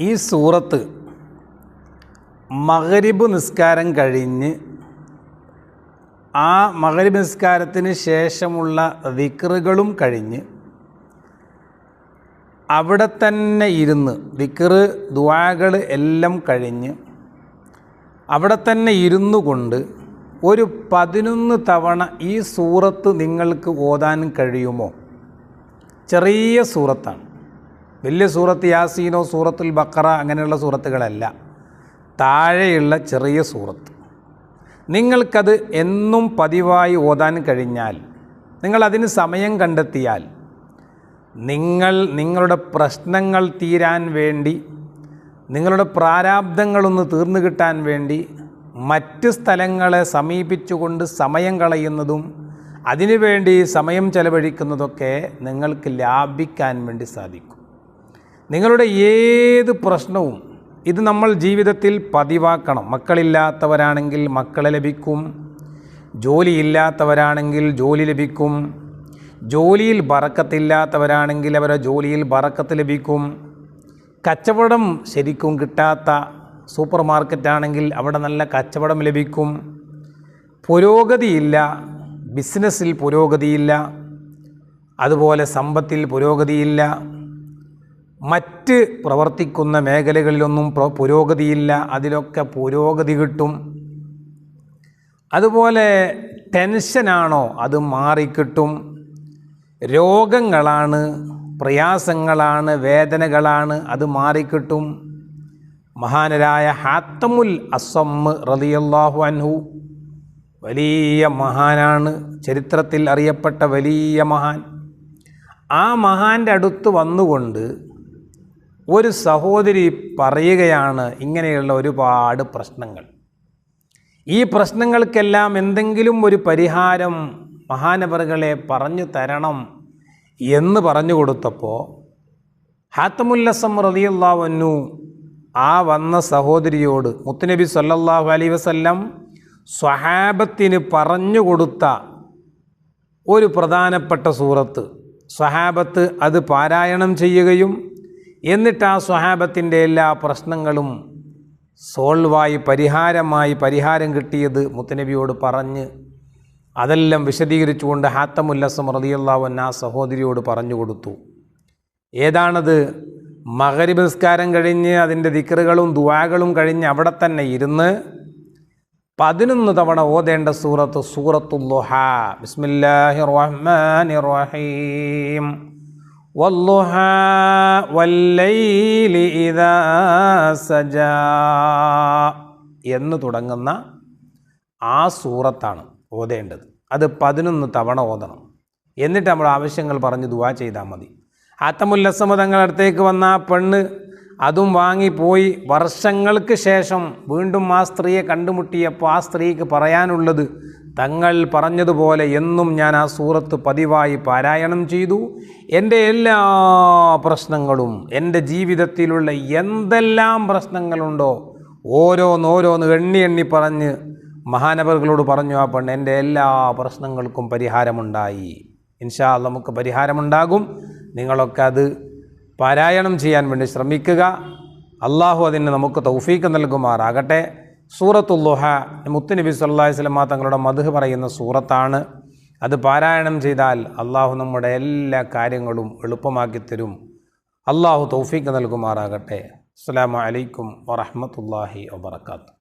ഈ സൂറത്ത് മഗ്രിബ് നിസ്കാരം കഴിഞ്ഞ് ആ മഗ്രിബ് നിസ്കാരത്തിന് ശേഷമുള്ള ദിക്റുകളും കഴിഞ്ഞ് അവിടെ തന്നെ ഇരുന്ന് ദിക്ർ ദുആകൾ എല്ലാം കഴിഞ്ഞ് അവിടെ തന്നെ ഇരുന്നു കൊണ്ട് ഒരു 11 തവണ ഈ സൂറത്ത് നിങ്ങൾക്ക് ഓതാൻ കഴിയുമോ? ചെറിയ സൂറത്താണ്, വലിയ സൂറത്ത് യാസീനോ സൂറത്തുൽ ബഖറ അങ്ങനെയുള്ള സൂറത്തുകളല്ല, താഴെയുള്ള ചെറിയ സൂറത്ത്. നിങ്ങൾക്കത് എന്നും പതിവായി ഓതാൻ കഴിഞ്ഞാൽ, നിങ്ങളതിന് സമയം കണ്ടെത്തിയാൽ, നിങ്ങളുടെ പ്രശ്നങ്ങൾ തീരാൻ വേണ്ടി, നിങ്ങളുടെ പ്രാരാബ്ധങ്ങളൊന്ന് തീർന്നു കിട്ടാൻ വേണ്ടി മറ്റ് സ്ഥലങ്ങളെ സമീപിച്ചുകൊണ്ട് സമയം കളയുന്നതും അതിനുവേണ്ടി സമയം ചെലവഴിക്കുന്നതൊക്കെ നിങ്ങൾക്ക് ലാഭിക്കാൻ വേണ്ടി സാധിക്കും. നിങ്ങളുടെ ഏത് പ്രശ്നവും ഇത് നമ്മൾ ജീവിതത്തിൽ പതിവാക്കണം. മക്കളില്ലാത്തവരാണെങ്കിൽ മക്കളെ ലഭിക്കും, ജോലിയില്ലാത്തവരാണെങ്കിൽ ജോലി ലഭിക്കും, ജോലിയിൽ ബറക്കത്തില്ലാത്തവരാണെങ്കിൽ അവരുടെ ജോലിയിൽ ബറക്കത്ത് ലഭിക്കും, കച്ചവടം ശരിക്കും കിട്ടാത്ത സൂപ്പർ മാർക്കറ്റാണെങ്കിൽ അവിടെ നല്ല കച്ചവടം ലഭിക്കും, പുരോഗതിയില്ല, ബിസിനസ്സിൽ പുരോഗതിയില്ല, അതുപോലെ സമ്പത്തിൽ പുരോഗതിയില്ല, മറ്റ് പ്രവർത്തിക്കുന്ന മേഖലകളിലൊന്നും പുരോഗതിയില്ല, അതിലൊക്കെ പുരോഗതി കിട്ടും. അതുപോലെ ടെൻഷനാണോ അത് മാറിക്കിട്ടും. രോഗങ്ങളാണ്, പ്രയാസങ്ങളാണ്, വേദനകളാണ്, അത് മാറിക്കിട്ടും. മഹാനരായ ഹാത്തമുൽ അസ്സമ്മ് റളിയല്ലാഹു അൻഹു വലിയ മഹാനാണ്, ചരിത്രത്തിൽ അറിയപ്പെട്ട വലിയ മഹാൻ. ആ മഹാൻ്റെ അടുത്ത് വന്നുകൊണ്ട് ഒരു സഹോദരി പറയുകയാണ് ഇങ്ങനെയുള്ള ഒരുപാട് പ്രശ്നങ്ങൾ. ഈ പ്രശ്നങ്ങൾക്കെല്ലാം എന്തെങ്കിലും ഒരു പരിഹാരം മഹാനവറുകളെ പറഞ്ഞു തരണം എന്ന് പറഞ്ഞു കൊടുത്തപ്പോൾ ഹാത്തമുൽ അസ്സം റളിയല്ലാഹു അൻഹു ആ വന്ന സഹോദരിയോട് മുത്തുനബി സല്ലല്ലാഹു അലൈഹി വസല്ലം സ്വഹാബത്തിന് പറഞ്ഞു കൊടുത്ത ഒരു പ്രധാനപ്പെട്ട സൂറത്ത്, സ്വഹാബത്ത് അത് പാരായണം ചെയ്യുകയും എന്നിട്ട് ആ സ്വഹാബത്തിൻ്റെ എല്ലാ പ്രശ്നങ്ങളും സോൾവായി പരിഹാരം കിട്ടിയത് മുത്തുനബിയോട് പറഞ്ഞ് അതെല്ലാം വിശദീകരിച്ചുകൊണ്ട് ഹാത്തമുൽ അസ്സം റളിയല്ലാഹു അൻഹു ആ സഹോദരിയോട് പറഞ്ഞു കൊടുത്തു. ഏതാണത്? മഗ്രിബ് നിസ്കാരം കഴിഞ്ഞ് അതിൻ്റെ ദിക്റുകളും ദുആകളും കഴിഞ്ഞ് അവിടെ തന്നെ ഇരുന്ന് 11 തവണ ഓതേണ്ട സൂറത്ത് സൂറത്തുൽ ളുഹാ. ബിസ്മില്ലാഹിർ റഹ്മാനിർ റഹീം. വല്ളുഹാ വല്ലൈലി ഇദാ സജാ എന്ന് തുടങ്ങുന്ന ആ സൂറത്താണ് ഓതേണ്ടത്. അത് 11 തവണ ഓതണം. എന്നിട്ട് നമ്മൾ ആവശ്യങ്ങൾ പറഞ്ഞ് ദുആ ചെയ്താൽ മതി. ഹാത്തമുൽ അസ്സം തങ്ങളുടെ അടുത്തേക്ക് വന്ന ആ പെണ്ണ് അതും വാങ്ങിപ്പോയി. വർഷങ്ങൾക്ക് ശേഷം വീണ്ടും ആ സ്ത്രീയെ കണ്ടുമുട്ടിയപ്പോൾ ആ സ്ത്രീക്ക് പറയാനുള്ളത്, തങ്ങൾ പറഞ്ഞതുപോലെ എന്നും ഞാൻ ആ സൂറത്ത് പതിവായി പാരായണം ചെയ്തു. എൻ്റെ എല്ലാ പ്രശ്നങ്ങളും, എൻ്റെ ജീവിതത്തിലുള്ള എന്തെല്ലാം പ്രശ്നങ്ങളുണ്ടോ ഓരോന്ന് എണ്ണി പറഞ്ഞ് മഹാനവറുകളോട് പറഞ്ഞു ആ പെണ്ണ്, എൻ്റെ എല്ലാ പ്രശ്നങ്ങൾക്കും പരിഹാരമുണ്ടായി. ഇൻഷാ അല്ലാഹ് നമുക്ക് പരിഹാരമുണ്ടാകും. നിങ്ങളൊക്കെ അത് പാരായണം ചെയ്യാൻ വേണ്ടി ശ്രമിക്കുക. അള്ളാഹു അതിന് നമുക്ക് തൗഫീക്ക് നൽകുമാറാകട്ടെ. സൂറത്തുൽ ളുഹാ മുത്തുനബി സല്ലല്ലാഹു അലൈഹി വസല്ലം തങ്ങളുടെ മദ്ഹ് പറയുന്ന സൂറത്താണ്. അത് പാരായണം ചെയ്താൽ അള്ളാഹു നമ്മുടെ എല്ലാ കാര്യങ്ങളും എളുപ്പമാക്കി തരും. അള്ളാഹു തൗഫീക്ക് നൽകുമാറാകട്ടെ. അസ്സലാമു അലൈക്കും വറഹ്മത്തുള്ളാഹി വബറകാതുഹു.